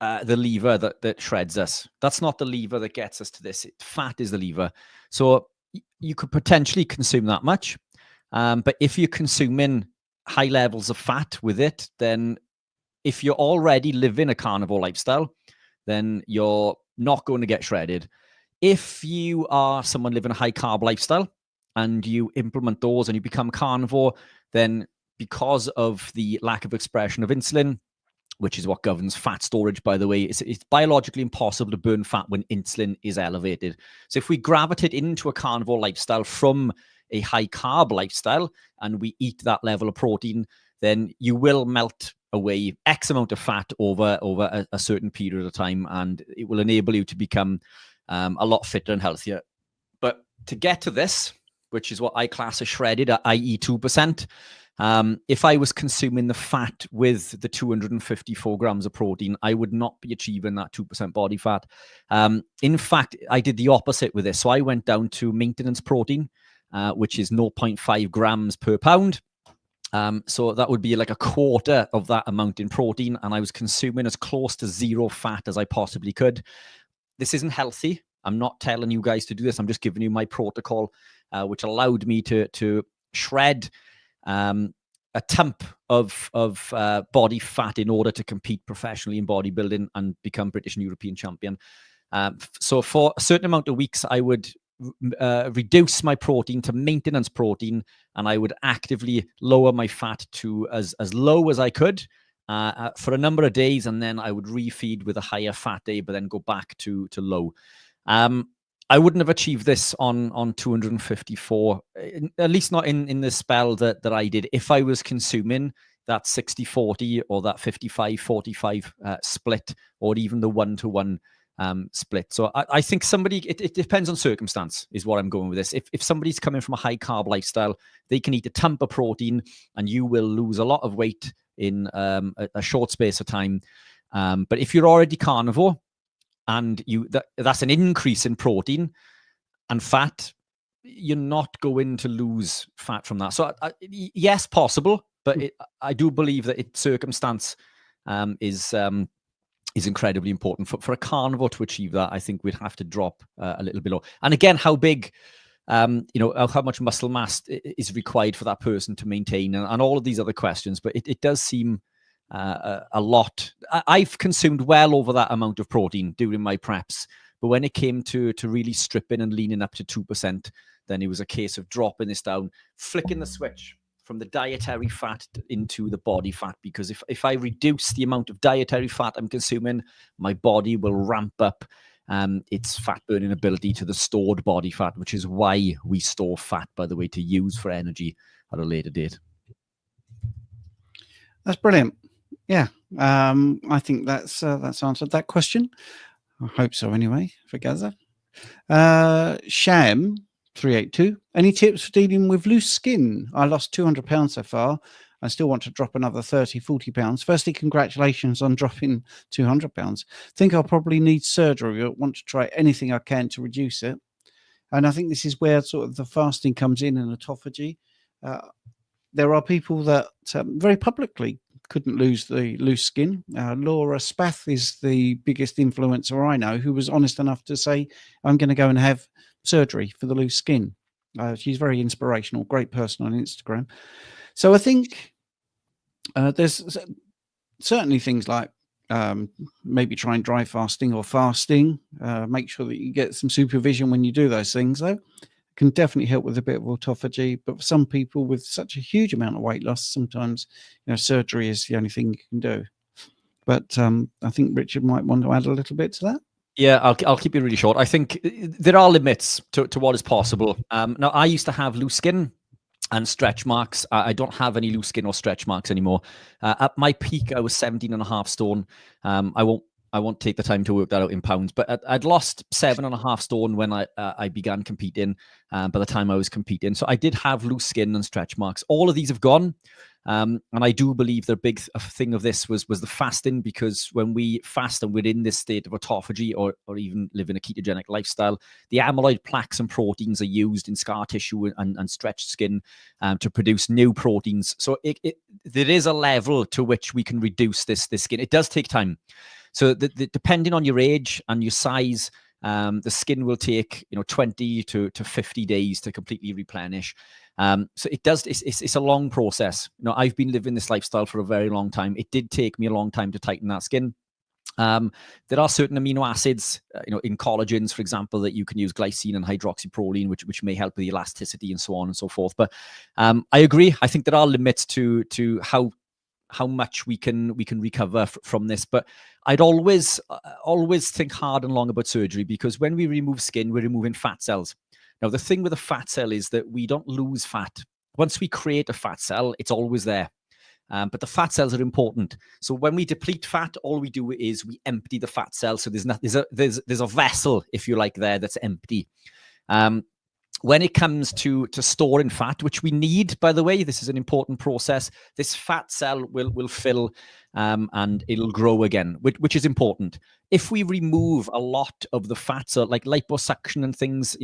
lever that shreds us. That's not the lever that gets us to this. Fat is the lever. So you could potentially consume that much, but if you're consuming high levels of fat with it, then if you're already living a carnivore lifestyle, then you're not going to get shredded. If you are someone living a high carb lifestyle and you implement those and you become carnivore, then because of the lack of expression of insulin, which is what governs fat storage, by the way, it's biologically impossible to burn fat when insulin is elevated. So if we gravitate into a carnivore lifestyle from a high carb lifestyle and we eat that level of protein, then you will melt away X amount of fat over a certain period of time, and it will enable you to become a lot fitter and healthier. But to get to this, which is what I class as shredded, i.e. 2%, if I was consuming the fat with the 254 grams of protein, I would not be achieving that 2% body fat. In fact, I did the opposite with this. So I went down to maintenance protein, which is 0.5 grams per pound. So that would be like a quarter of that amount in protein, and I was consuming as close to zero fat as I possibly could. This isn't healthy. I'm not telling you guys to do this. I'm just giving you my protocol, which allowed me to shred a tump of body fat in order to compete professionally in bodybuilding and become British and European champion. So for a certain amount of weeks, I would reduce my protein to maintenance protein, and I would actively lower my fat to as low as I could for a number of days, and then I would refeed with a higher fat day, but then go back to low. I wouldn't have achieved this on 254, at least not in the spell that I did, if I was consuming that 60-40 or that 55-45 split, or even the 1-to-1 split. So I think it depends on circumstance is what I'm going with this. If somebody's coming from a high carb lifestyle, they can eat a ton of protein and you will lose a lot of weight in a short space of time. But if you're already carnivore and that's an increase in protein and fat, you're not going to lose fat from that. So yes, possible, but I do believe that circumstance is incredibly important. For a carnivore to achieve that, I think we'd have to drop a little below. And again, how big, how much muscle mass is required for that person to maintain, and all of these other questions. But it does seem a lot. I've consumed well over that amount of protein during my preps, but when it came to really stripping and leaning up to 2%, then it was a case of dropping this down, flicking the switch from the dietary fat into the body fat, because if I reduce the amount of dietary fat I'm consuming, my body will ramp up its fat burning ability to the stored body fat, which is why we store fat, by the way, to use for energy at a later date. That's brilliant. Yeah, I think that's answered that question. I hope so anyway, for Gaza. Sham 382. Any tips for dealing with loose skin? I lost 200 pounds so far. I still want to drop another 30, 40 pounds. Firstly, congratulations on dropping 200 pounds. Think I'll probably need surgery. I want to try anything I can to reduce it. And I think this is where sort of the fasting comes in and autophagy. There are people that very publicly couldn't lose the loose skin. Laura Spath is the biggest influencer I know who was honest enough to say, I'm going to go and have surgery for the loose skin. She's very inspirational, great person on Instagram. So I think there's certainly things like maybe try and dry fasting or fasting. Make sure that you get some supervision when you do those things, though. Can definitely help with a bit of autophagy. But for some people with such a huge amount of weight loss, sometimes surgery is the only thing you can do. But I think Richard might want to add a little bit to that. Yeah, I'll keep it really short. I think there are limits to what is possible. Now, I used to have loose skin and stretch marks. I don't have any loose skin or stretch marks anymore. At my peak, I was 17.5 stone. I won't take the time to work that out in pounds, but I'd lost 7.5 stone when I began competing. By the time I was competing, so I did have loose skin and stretch marks. All of these have gone. And I do believe the big thing of this was the fasting, because when we fast and we're in this state of autophagy or even live in a ketogenic lifestyle, the amyloid plaques and proteins are used in scar tissue and stretched skin to produce new proteins. So there is a level to which we can reduce this skin. It does take time. So depending on your age and your size, the skin will take 20 to 50 days to completely replenish. So it does. It's a long process. I've been living this lifestyle for a very long time. It did take me a long time to tighten that skin. There are certain amino acids, in collagens, for example, that you can use, glycine and hydroxyproline, which may help with elasticity and so on and so forth. But I agree. I think there are limits to how much we can recover from this. But I'd always think hard and long about surgery, because when we remove skin, we're removing fat cells. Now, the thing with a fat cell is that we don't lose fat. Once we create a fat cell, it's always there. But the fat cells are important. So when we deplete fat, all we do is we empty the fat cell. So there's a vessel, if you like, there that's empty. When it comes to storing fat, which we need, by the way, this is an important process. This fat cell will fill and it'll grow again, which is important. If we remove a lot of the fat, so like liposuction and things,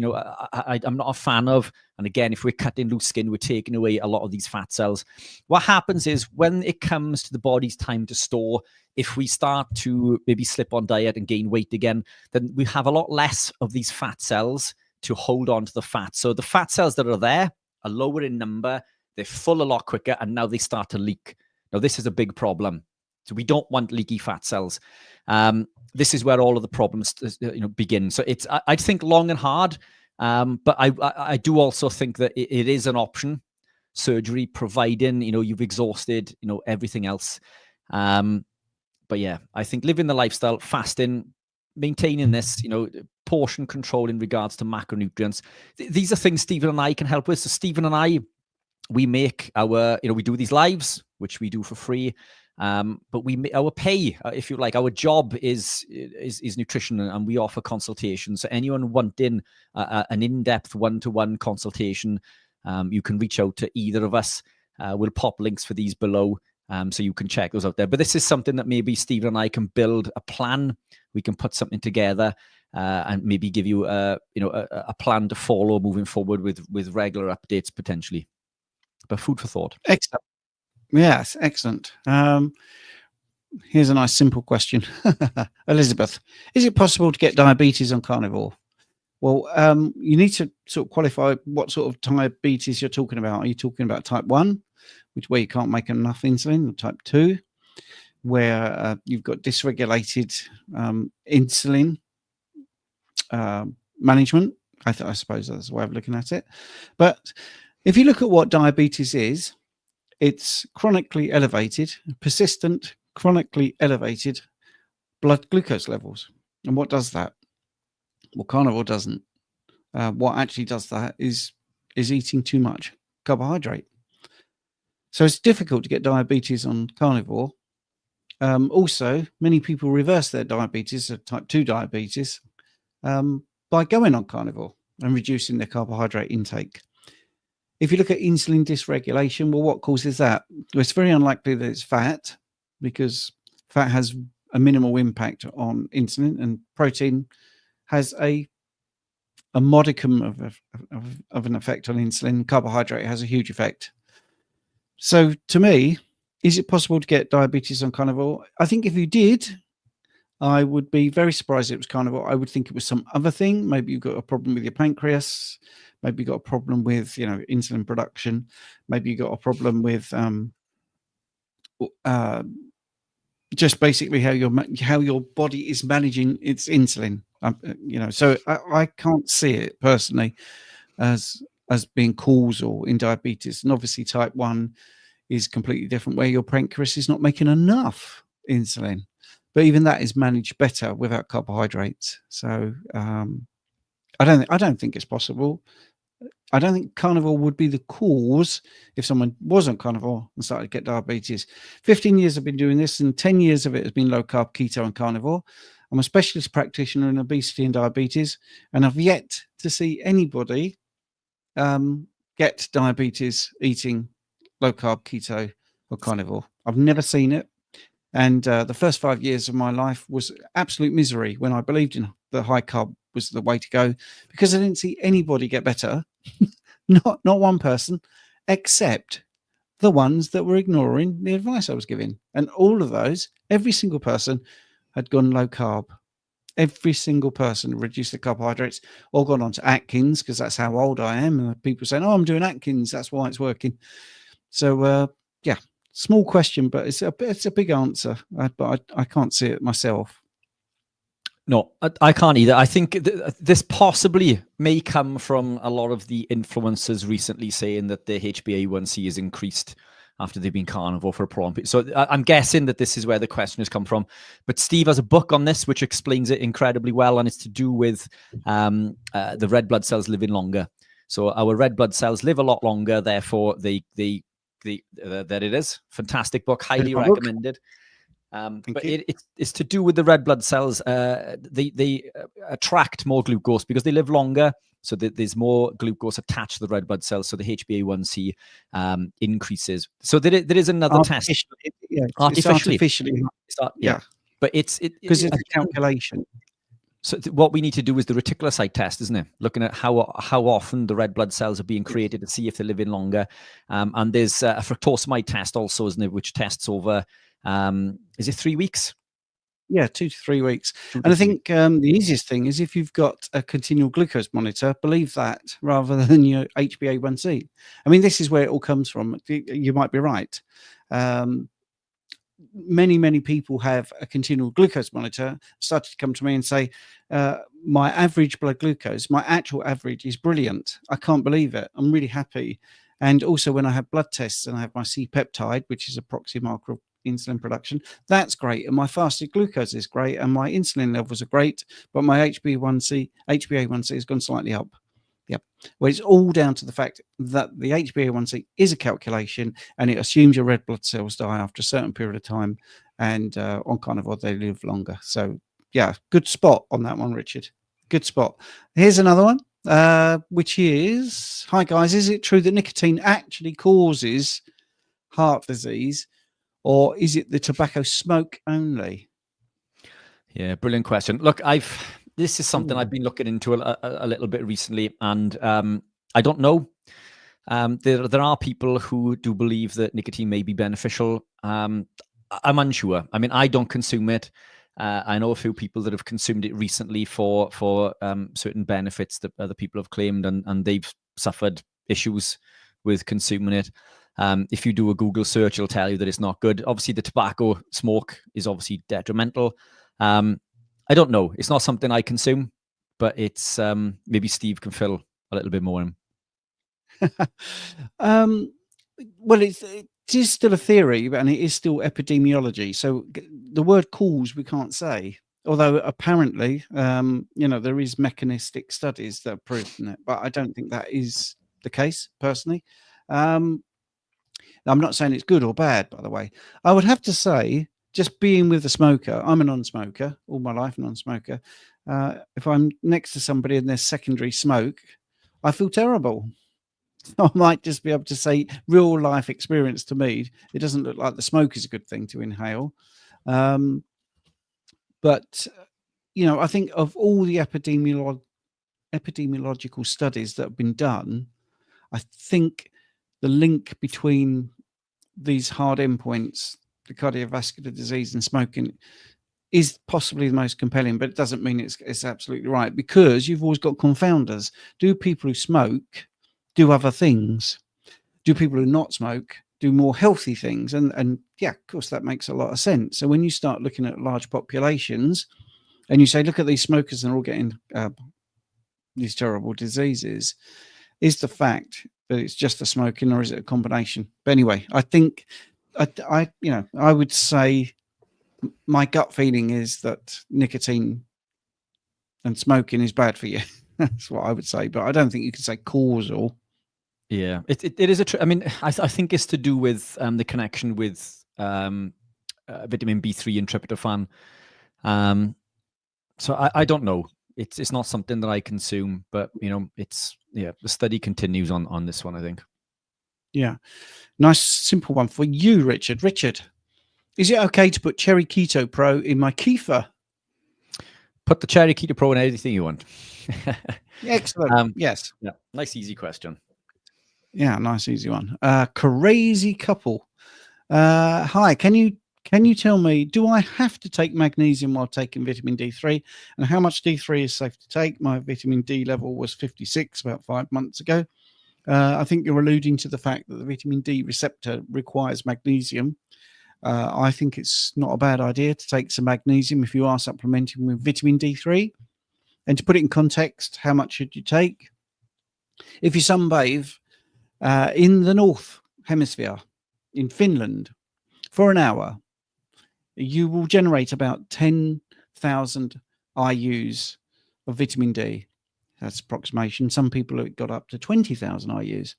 I'm not a fan of. And again, if we're cutting loose skin, we're taking away a lot of these fat cells. What happens is when it comes to the body's time to store, if we start to maybe slip on diet and gain weight again, then we have a lot less of these fat cells to hold on to the fat. So the fat cells that are there are lower in number, they're full a lot quicker, and now they start to leak. Now, this is a big problem. So we don't want leaky fat cells. This is where all of the problems begin. So I think long and hard, but I do also think that it is an option, surgery, providing you've exhausted everything else. But yeah, I think living the lifestyle, fasting, maintaining this, portion control in regards to macronutrients. These are things Stephen and I can help with. So Stephen and I, we make our, we do these lives, which we do for free. But our pay, if you like, our job is nutrition, and we offer consultations. So anyone wanting an in-depth one-to-one consultation, you can reach out to either of us. We'll pop links for these below. So you can check those out there. But this is something that maybe Stephen and I can build a plan. We can put something together and maybe give you a plan to follow moving forward with regular updates potentially. But food for thought. Excellent. Yes, excellent. Here's a nice simple question. Elizabeth, is it possible to get diabetes on carnivore? Well, you need to sort of qualify what sort of diabetes you're talking about. Are you talking about type 1, where you can't make enough insulin, or type 2, where you've got dysregulated insulin management? I suppose that's a way of looking at it. But if you look at what diabetes is, it's chronically elevated, persistent, chronically elevated blood glucose levels. And what does that? Well, carnivore doesn't. What actually does that is eating too much carbohydrate. So it's difficult to get diabetes on carnivore. Also, many people reverse their diabetes, so type 2 diabetes, by going on carnivore and reducing their carbohydrate intake. If you look at insulin dysregulation, well, what causes that? Well, it's very unlikely that it's fat, because fat has a minimal impact on insulin, and protein has a modicum of an effect on insulin. Carbohydrate has a huge effect. So to me, is it possible to get diabetes on carnivore? I think if you did, I would be very surprised if it was carnivore. I would think it was some other thing. Maybe you've got a problem with your pancreas. Maybe you've got a problem with, insulin production. Maybe you've got a problem with just basically how your body is managing its insulin. So I can't see it personally as being causal in diabetes. And obviously type 1 is completely different, where your pancreas is not making enough insulin. But even that is managed better without carbohydrates. So I don't think it's possible. I don't think carnivore would be the cause if someone wasn't carnivore and started to get diabetes. 15 years I've been doing this, and 10 years of it has been low carb, keto, and carnivore. I'm a specialist practitioner in obesity and diabetes, and I've yet to see anybody get diabetes eating low carb, keto, or carnivore. I've never seen it. And the first 5 years of my life was absolute misery when I believed in the high carb was the way to go, because I didn't see anybody get better, not one person, except the ones that were ignoring the advice I was giving. And all of those, every single person had gone low carb. Every single person reduced the carbohydrates, or gone on to Atkins, because that's how old I am. And people saying, "Oh, I'm doing Atkins, that's why it's working." So yeah, small question, but it's a big answer. But I can't see it myself. No, I can't either. I think this possibly may come from a lot of the influencers recently saying that their HbA1c is increased after they've been carnivore for a prolonged period. So I'm guessing that this is where the question has come from. But Steve has a book on this which explains it incredibly well, and it's to do with the red blood cells living longer. So our red blood cells live a lot longer, therefore there it is. Fantastic book, highly recommended. But it's to do with the red blood cells. They attract more glucose because they live longer. So there's more glucose attached to the red blood cells. So the HbA1c increases. So there is another test. Artificially. Yeah. But it's because it's a calculation. So what we need to do is the reticulocyte test, isn't it? Looking at how often the red blood cells are being created to see if they're living longer. And there's a fructosamide test also, isn't it, which tests over, is it 3 weeks? Yeah, 2 to 3 weeks. And I think the easiest thing is if you've got a continual glucose monitor, believe that rather than your HbA1c. I mean, this is where it all comes from. You might be right. Many people have a continual glucose monitor, started to come to me and say, my average blood glucose, my actual average is brilliant. I can't believe it. I'm really happy. And also when I have blood tests and I have my C-peptide, which is a proxy marker of insulin production, that's great. And my fasted glucose is great. And my insulin levels are great. But my HbA1c has gone slightly up. Yep. Well, it's all down to the fact that the HbA1c is a calculation, and it assumes your red blood cells die after a certain period of time, and on carnivore they live longer. So yeah, good spot on that one, Richard. Good spot. Here's another one, which is, hi guys, is it true that nicotine actually causes heart disease, or is it the tobacco smoke only? Yeah, brilliant question. Look, this is something I've been looking into a little bit recently, and I don't know. There are people who do believe that nicotine may be beneficial. I'm unsure. I mean, I don't consume it. I know a few people that have consumed it recently for certain benefits that other people have claimed, and they've suffered issues with consuming it. If you do a Google search, it'll tell you that it's not good. Obviously, the tobacco smoke is obviously detrimental. I don't know. It's not something I consume, but it's maybe Steve can fill a little bit more in. Well, it is still a theory, and it is still epidemiology. So the word cause we can't say, although apparently, there is mechanistic studies that have proven it, but I don't think that is the case personally. I'm not saying it's good or bad, by the way. I would have to say, just being with a smoker, I'm a non-smoker, all my life non-smoker. If I'm next to somebody and there's secondary smoke, I feel terrible. I might just be able to say real life experience to me. It doesn't look like the smoke is a good thing to inhale. But, I think of all the epidemiological studies that have been done, I think the link between these hard endpoints, the cardiovascular disease and smoking, is possibly the most compelling, but it doesn't mean it's absolutely right, because you've always got confounders. Do people who smoke do other things? Do people who not smoke do more healthy things? And yeah, of course, that makes a lot of sense. So when you start looking at large populations and you say, look at these smokers, and they're all getting these terrible diseases, is the fact that it's just the smoking, or is it a combination? But anyway, I think I would say my gut feeling is that nicotine and smoking is bad for you. That's what I would say, but I don't think you can say causal. Yeah, it is I mean, I think it's to do with the connection with vitamin B3 and tryptophan. So I don't know. It's not something that I consume, but the study continues on this one, I think. Yeah. Nice simple one for you, Richard. Richard, is it okay to put Cherry Keto Pro in my kefir? Put the Cherry Keto Pro in anything you want. Excellent. Yes. Yeah. Nice, easy question. Yeah, nice, easy one. Crazy couple. Hi, can you tell me, do I have to take magnesium while taking vitamin D3? And how much D3 is safe to take? My vitamin D level was 56 about 5 months ago. I think you're alluding to the fact that the vitamin D receptor requires magnesium. I think it's not a bad idea to take some magnesium if you are supplementing with vitamin D3. And to put it in context, how much should you take? If you sunbathe in the North Hemisphere, in Finland, for an hour, you will generate about 10,000 IUs of vitamin D. That's approximation. Some people have got up to 20,000 IUs.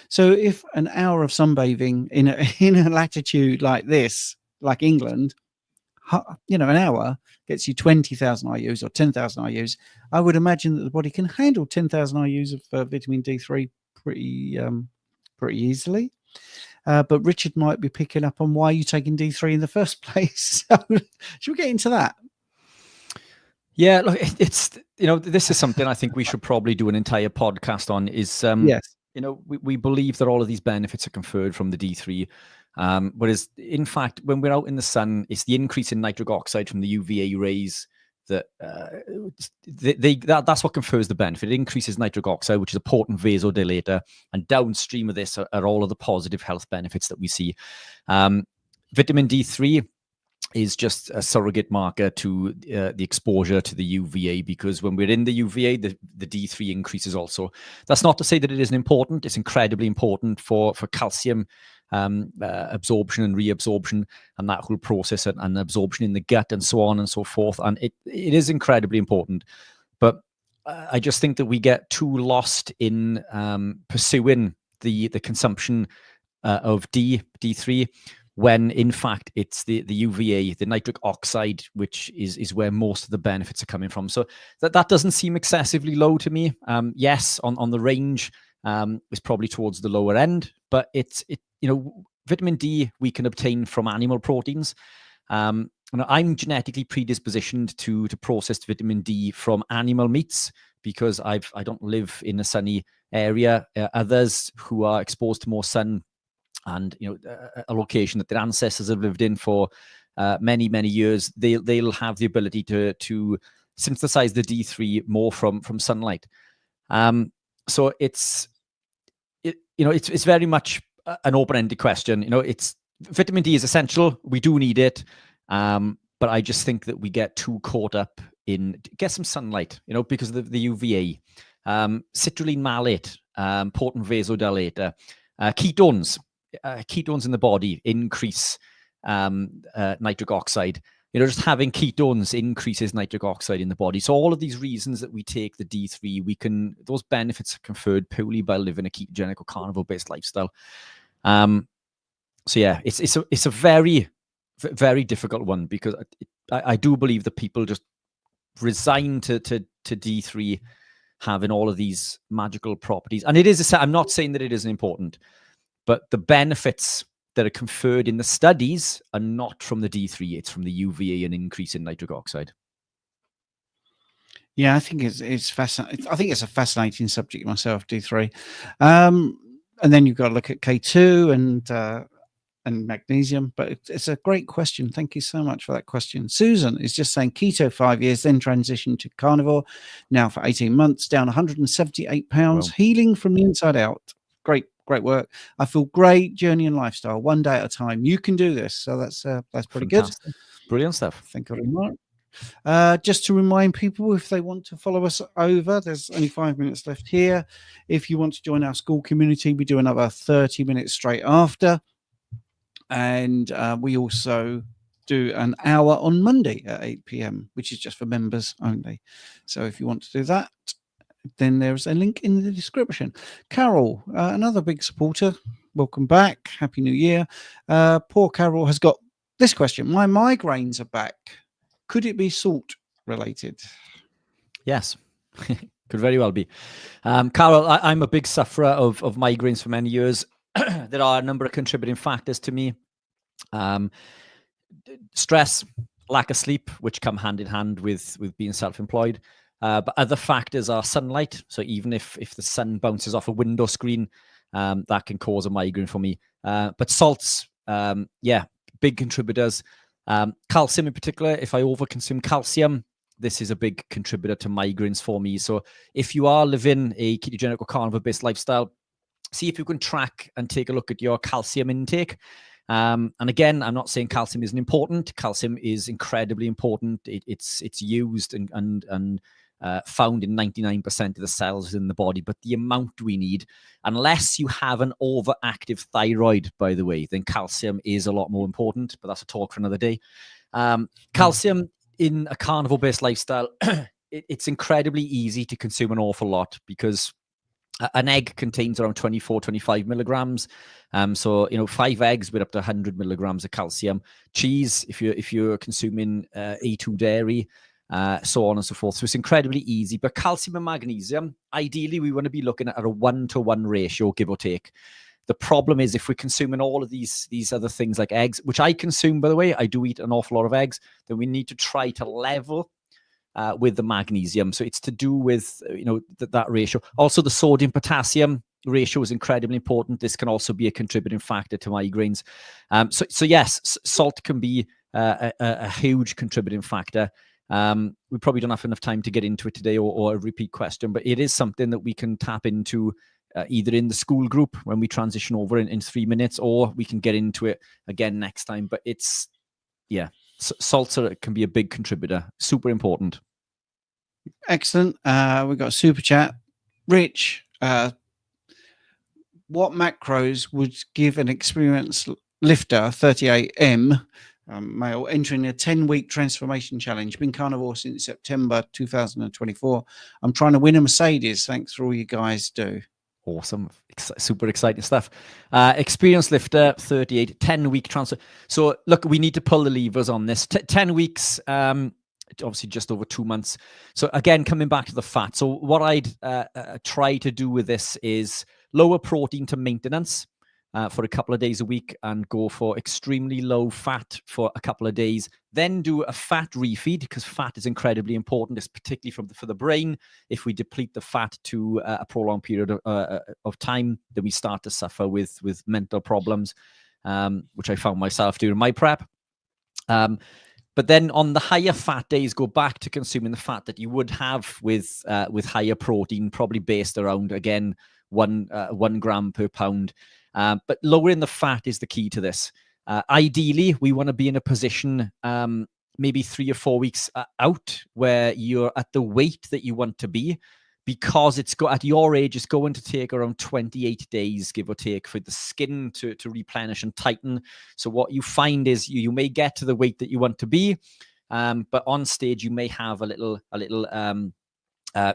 So if an hour of sunbathing in a latitude like this, like England, an hour gets you 20,000 IUs or 10,000 IUs, I would imagine that the body can handle 10,000 IUs of vitamin D3 pretty easily. But Richard might be picking up on why you're taking D3 in the first place. So should we get into that? Yeah, look, it's this is something I think we should probably do an entire podcast on. Is yes, we believe that all of these benefits are conferred from the D3, whereas in fact, when we're out in the sun, it's the increase in nitric oxide from the UVA rays that that's what confers the benefit. It increases nitric oxide, which is a potent vasodilator, and downstream of this are all of the positive health benefits that we see. Vitamin D3 is just a surrogate marker to the exposure to the UVA, because when we're in the UVA, the D3 increases also. That's not to say that it isn't important. It's incredibly important for calcium absorption and reabsorption, and that whole process, and absorption in the gut, and so on and so forth. And it is incredibly important. But I just think that we get too lost in pursuing the consumption of D3, when in fact it's the UVA, the nitric oxide, which is where most of the benefits are coming from. So that doesn't seem excessively low to me. Yes, on the range, is probably towards the lower end, but vitamin D we can obtain from animal proteins. I'm genetically predispositioned to processed vitamin D from animal meats, because I don't live in a sunny area. Others who are exposed to more sun, and a location that their ancestors have lived in for many years, they'll have the ability to synthesize the D3 more from sunlight. So it's very much an open-ended question. It's vitamin D is essential. We do need it, but I just think that we get too caught up in get some sunlight, because of the UVA. Citrulline malate, potent vasodilator, ketones. Ketones in the body increase nitric oxide. Just having ketones increases nitric oxide in the body. So all of these reasons that we take the D3, those benefits are conferred purely by living a ketogenic or carnivore-based lifestyle. So yeah, it's a very, very difficult one, because I do believe that people just resign to D3 having all of these magical properties. And it is, I'm not saying that it isn't important, but the benefits that are conferred in the studies are not from the D3. It's from the UVA and increase in nitric oxide. Yeah, I think it's fascinating. I think it's a fascinating subject myself, D3. And then you've got to look at K2 and and magnesium. But it's a great question. Thank you so much for that question. Susan is just saying keto 5 years, then transitioned to carnivore, now for 18 months, down 178 pounds, Wow. healing from the inside out. Great work. I feel great. Journey and lifestyle, one day at a time. You can do this. So that's pretty Fantastic. good. Brilliant stuff. Thank you very much. Just to remind people, if they want to follow us over, there's only 5 minutes left here. If you want to join our school community, we do another 30 minutes straight after. And we also do an hour on Monday at 8 p.m., which is just for members only. So if you want to do that, then there's a link in the description. Carol, another big supporter. Welcome back. Happy New Year. Poor Carol has got this question. My migraines are back. Could it be salt related? Yes, could very well be. Carol, I'm a big sufferer of migraines for many years. There are a number of contributing factors to me. Stress, lack of sleep, which come hand in hand with being self-employed. But other factors are sunlight. So even if the sun bounces off a window screen, that can cause a migraine for me. But salts, big contributors. Calcium in particular, if I overconsume calcium, this is a big contributor to migraines for me. So if you are living a ketogenic or carnivore-based lifestyle, see if you can track and take a look at your calcium intake. And again, I'm not saying calcium isn't important. Calcium is incredibly important. It's used and found in 99% of the cells in the body, but the amount we need, unless you have an overactive thyroid, by the way, then calcium is a lot more important, but that's a talk for another day. Calcium in a carnivore-based lifestyle, it's incredibly easy to consume an awful lot because an egg contains around 24, 25 milligrams. So, 5 eggs with up to 100 milligrams of calcium. Cheese, if you're consuming A2 dairy, so on and so forth. So it's incredibly easy. But calcium and magnesium, ideally, we want to be looking at a 1-to-1 ratio, give or take. The problem is if we're consuming all of these other things like eggs, which I consume, by the way, I do eat an awful lot of eggs, then we need to try to level with the magnesium. So it's to do with, that ratio. Also, the sodium-potassium ratio is incredibly important. This can also be a contributing factor to migraines. So yes, salt can be a huge contributing factor. We probably don't have enough time to get into it today or a repeat question, but it is something that we can tap into either in the school group when we transition over in 3 minutes, or we can get into it again next time. But salts can be a big contributor. Super important. Excellent. We've got a super chat. Rich, what macros would give an experienced lifter, 38M, male, entering a 10-week transformation challenge? Been carnivore since September 2024. I'm trying to win a Mercedes. Thanks for all you guys do. Awesome. Super exciting stuff. Experienced lifter, 38, 10-week transfer. So look, we need to pull the levers on this. 10 weeks, obviously just over 2 months. So again, coming back to the fat. So what I'd try to do with this is lower protein to maintenance for a couple of days a week and go for extremely low fat for a couple of days. Then do a fat refeed, because fat is incredibly important. It's particularly for the brain. If we deplete the fat to a prolonged period of time, then we start to suffer with mental problems, which I found myself during my prep. But then on the higher fat days, go back to consuming the fat that you would have with higher protein, probably based around, again, 1 gram per pound. But lowering the fat is the key to this. Ideally, we want to be in a position maybe 3 or 4 weeks out where you're at the weight that you want to be, because at your age, it's going to take around 28 days, give or take, for the skin to replenish and tighten. So what you find is you may get to the weight that you want to be, but on stage you may have a little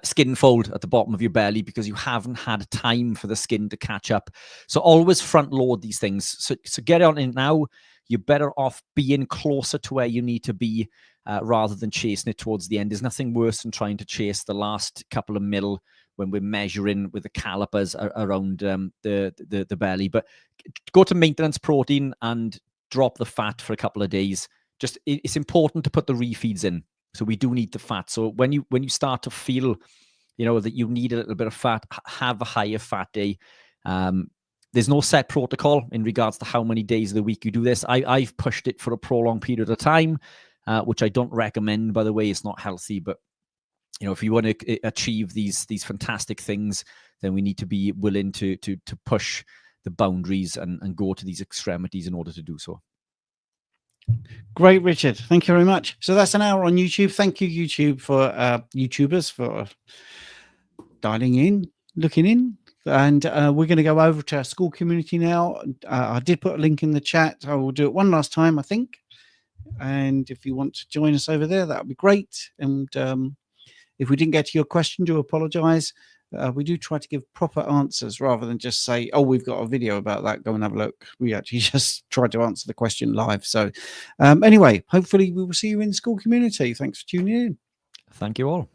skin fold at the bottom of your belly because you haven't had time for the skin to catch up. So always front load these things. So get on it now. You're better off being closer to where you need to be rather than chasing it towards the end. There's nothing worse than trying to chase the last couple of mil when we're measuring with the calipers around the belly. But go to maintenance protein and drop the fat for a couple of days. Just it's important to put the refeeds in. So we do need the fat. So when you start to feel, that you need a little bit of fat, have a higher fat day. there's no set protocol in regards to how many days of the week you do this. I've pushed it for a prolonged period of time, which I don't recommend, by the way. It's not healthy, but if you want to achieve these fantastic things, then we need to be willing to push the boundaries and go to these extremities in order to do so. Great, Richard. Thank you very much. So that's an hour on YouTube. Thank you, YouTube, for YouTubers for dialing in, looking in. And we're going to go over to our school community now. I did put a link in the chat. I will do it one last time, I think. And if you want to join us over there, that would be great. And if we didn't get to your question, do apologize. We do try to give proper answers rather than just say, oh, we've got a video about that. Go and have a look. We actually just try to answer the question live. So anyway, hopefully we will see you in the school community. Thanks for tuning in. Thank you all.